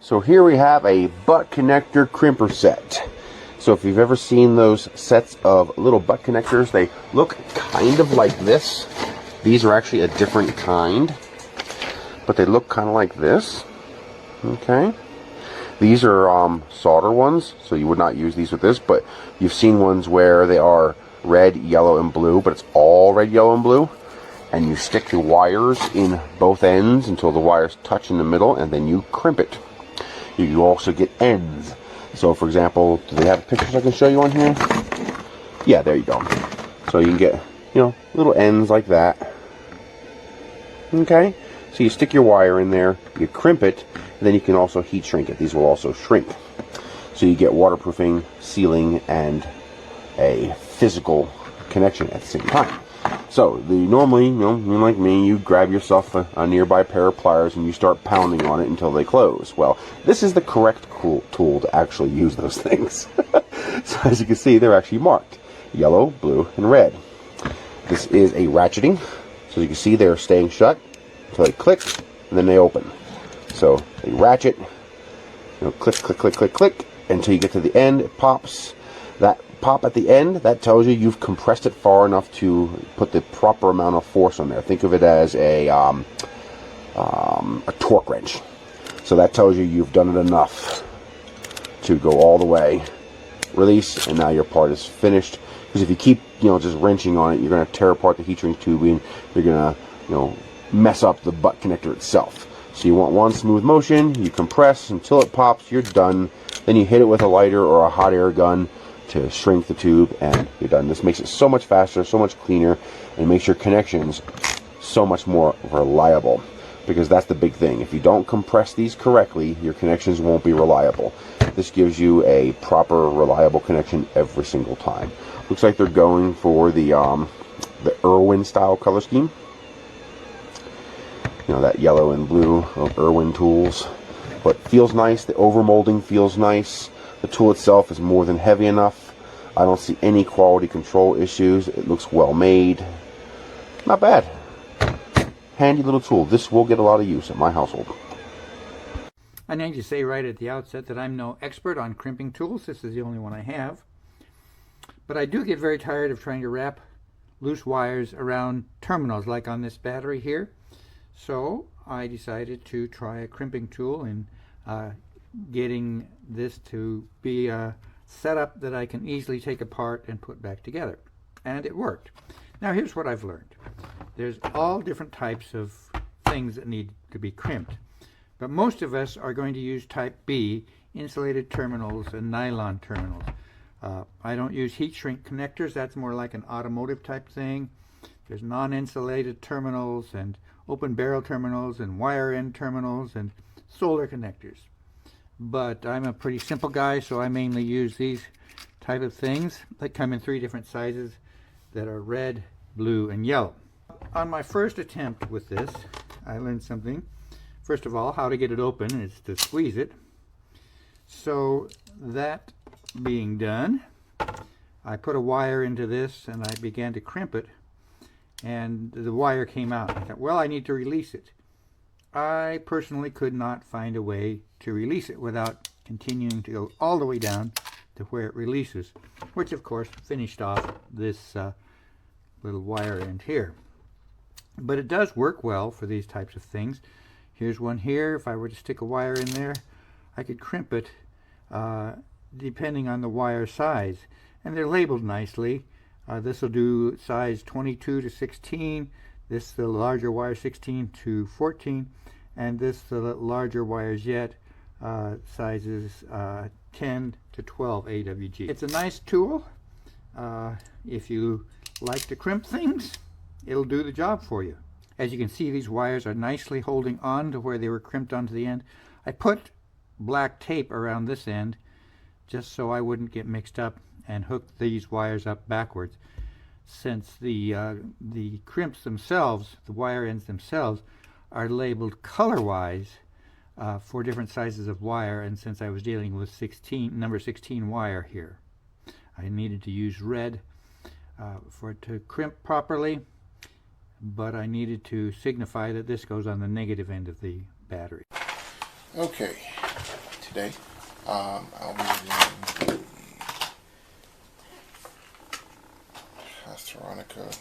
So here we have a butt connector crimper set. So if you've ever seen those sets of little butt connectors, they look kind of like this. These are actually a different kind, but they look kind of like this. Okay. These are solder ones, so you would not use these with this, but you've seen ones where they are red, yellow, and blue, but it's all red, yellow, and blue. And you stick the wires in both ends until the wires touch in the middle, and then you crimp it. You also get ends. So for example, do they have pictures I can show you on here? Yeah, there you go. So you can get, you know, little ends like that. Okay? So you stick your wire in there, you crimp it, and then you can also heat shrink it. These will also shrink. So you get waterproofing, sealing, and a physical connection at the same time. So normally, you know, like me, you grab yourself a nearby pair of pliers and you start pounding on it until they close. Well, this is the correct tool to actually use those things. So as you can see, they're actually marked yellow, blue, and red. This is a ratcheting. So you can see they're staying shut until they click, and then they open. So they ratchet, you know, click, click, click, click, click, until you get to the end. It pops. That pop at the end, that tells you you've compressed it far enough to put the proper amount of force on there. Think of it as a torque wrench. So that tells you you've done it enough to go all the way. Release, and now your part is finished. Because if you keep, you know, just wrenching on it, you're going to tear apart the heat shrink tubing. You're going to, you know, mess up the butt connector itself. So you want one smooth motion. You compress until it pops. You're done. Then you hit it with a lighter or a hot air gun to shrink the tube, and you're done. This makes it so much faster, so much cleaner, and makes your connections so much more reliable, because that's the big thing. If you don't compress these correctly, your connections won't be reliable. This gives you a proper, reliable connection every single time. Looks like they're going for the Irwin style color scheme. You know, that yellow and blue of Irwin tools. But feels nice. The overmolding feels nice. The tool itself is more than heavy enough. I don't see any quality control issues. It looks well made. Not bad. Handy little tool. This will get a lot of use in my household. I need to say right at the outset that I'm no expert on crimping tools. This is the only one I have. But I do get very tired of trying to wrap loose wires around terminals like on this battery here. So I decided to try a crimping tool and getting this to be a setup that I can easily take apart and put back together. And it worked. Now here's what I've learned. There's all different types of things that need to be crimped. But most of us are going to use type B, insulated terminals and nylon terminals. I don't use heat shrink connectors. That's more like an automotive type thing. There's non-insulated terminals and open barrel terminals and wire end terminals and solder connectors. But I'm a pretty simple guy, so I mainly use these type of things. They come in 3 different sizes that are red, blue, and yellow. On my first attempt with this, I learned something. First of all, how to get it open is to squeeze it. So that being done, I put a wire into this and I began to crimp it, and the wire came out. I thought, well, I need to release it. I personally could not find a way to release it without continuing to go all the way down to where it releases, which of course finished off this little wire end here. But it does work well for these types of things. Here's one here. If I were to stick a wire in there, I could crimp it depending on the wire size, and they're labeled nicely. This will do size 22 to 16, this the larger wire 16 to 14, and this the larger wires yet, sizes 10 to 12 AWG. It's a nice tool. If you like to crimp things, it'll do the job for you. As you can see, these wires are nicely holding on to where they were crimped onto the end. I put black tape around this end just so I wouldn't get mixed up and hook these wires up backwards. Since the crimps themselves, the wire ends themselves, are labeled color-wise for different sizes of wire, and since I was dealing with number 16 wire here, I needed to use red for it to crimp properly, but I needed to signify that this goes on the negative end of the battery. Okay, today. I'll be using Haisstronica,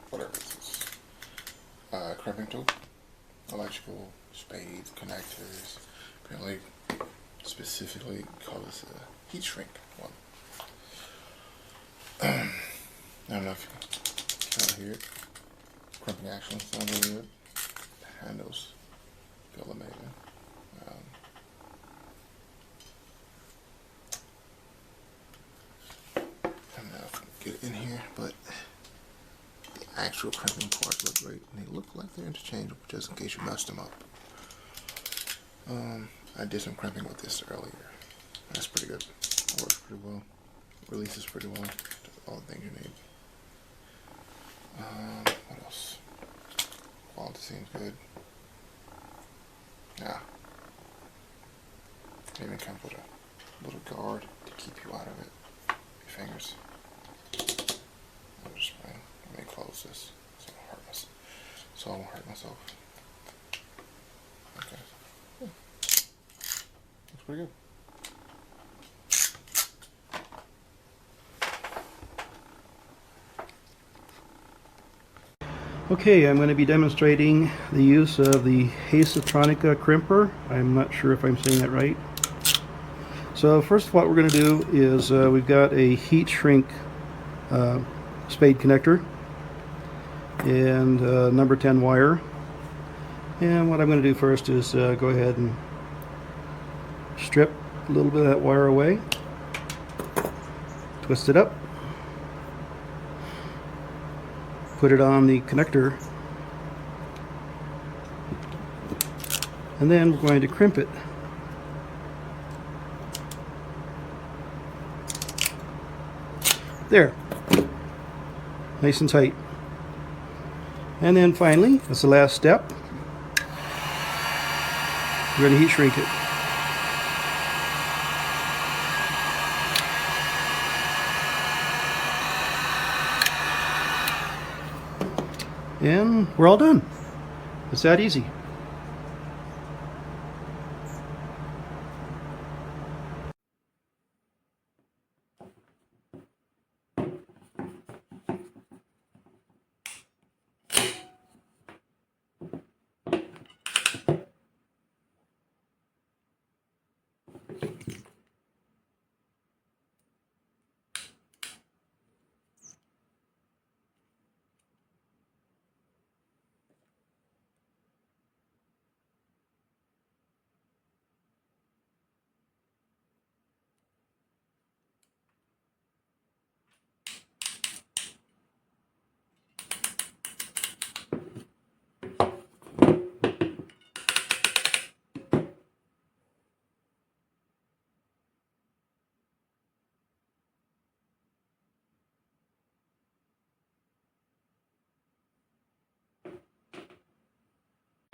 whatever this is, crimping tool, electrical, spades, connectors. Apparently, specifically call this a heat shrink one. I don't know if you can hear it. Crimping action sounds really good. The handles feel amazing. I don't know if I can get it in here, but the actual crimping parts look great. And they look like they're interchangeable, just in case you messed them up. I did some crimping with this earlier. That's pretty good. It works pretty well. Releases pretty well. Does all the things you need. What else? Quality seems good. Yeah. Even comes with a little guard to keep you out of it. Your fingers. I'm just trying. Let me close this so I won't hurt myself. Okay. Yeah. Looks pretty good. Okay, I'm going to be demonstrating the use of the Haisstronica crimper. I'm not sure if I'm saying that right. So first what we're going to do is we've got a heat shrink spade connector and number 10 wire. And what I'm going to do first is go ahead and strip a little bit of that wire away, twist it up, put it on the connector, and then we're going to crimp it. There, nice and tight. And then finally, that's the last step, we're going to heat shrink it. And we're all done. It's that easy.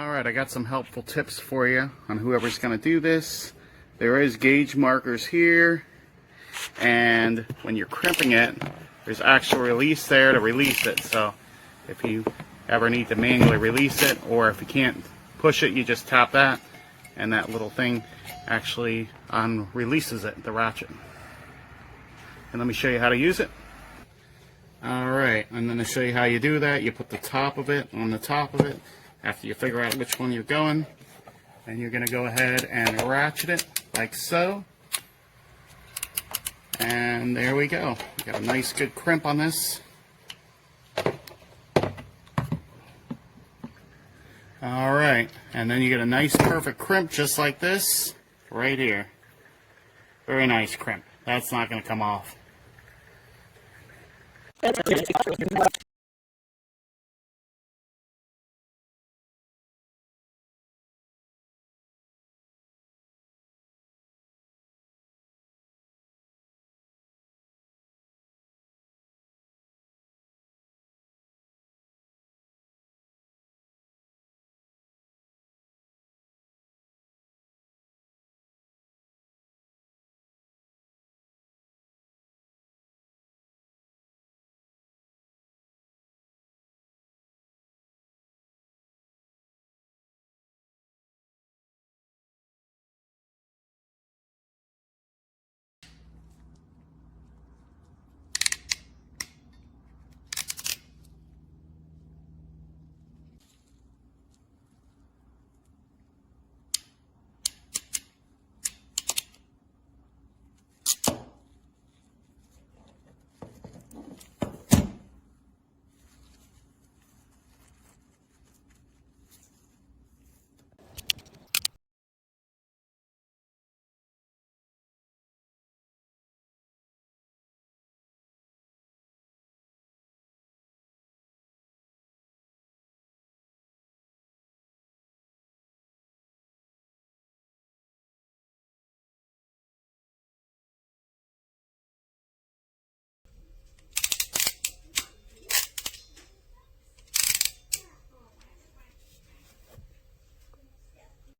Alright, I got some helpful tips for you on whoever's going to do this. There is gauge markers here, and when you're crimping it, there's actual release there to release it. So if you ever need to manually release it, or if you can't push it, you just tap that, and that little thing actually releases it, the ratchet. And let me show you how to use it. Alright, I'm going to show you how you do that. You put the top of it on the top of it. After you figure out which one you're going, then you're going to go ahead and ratchet it like so. And there we go. We got a nice good crimp on this. Alright, and then you get a nice perfect crimp just like this right here. Very nice crimp. That's not going to come off.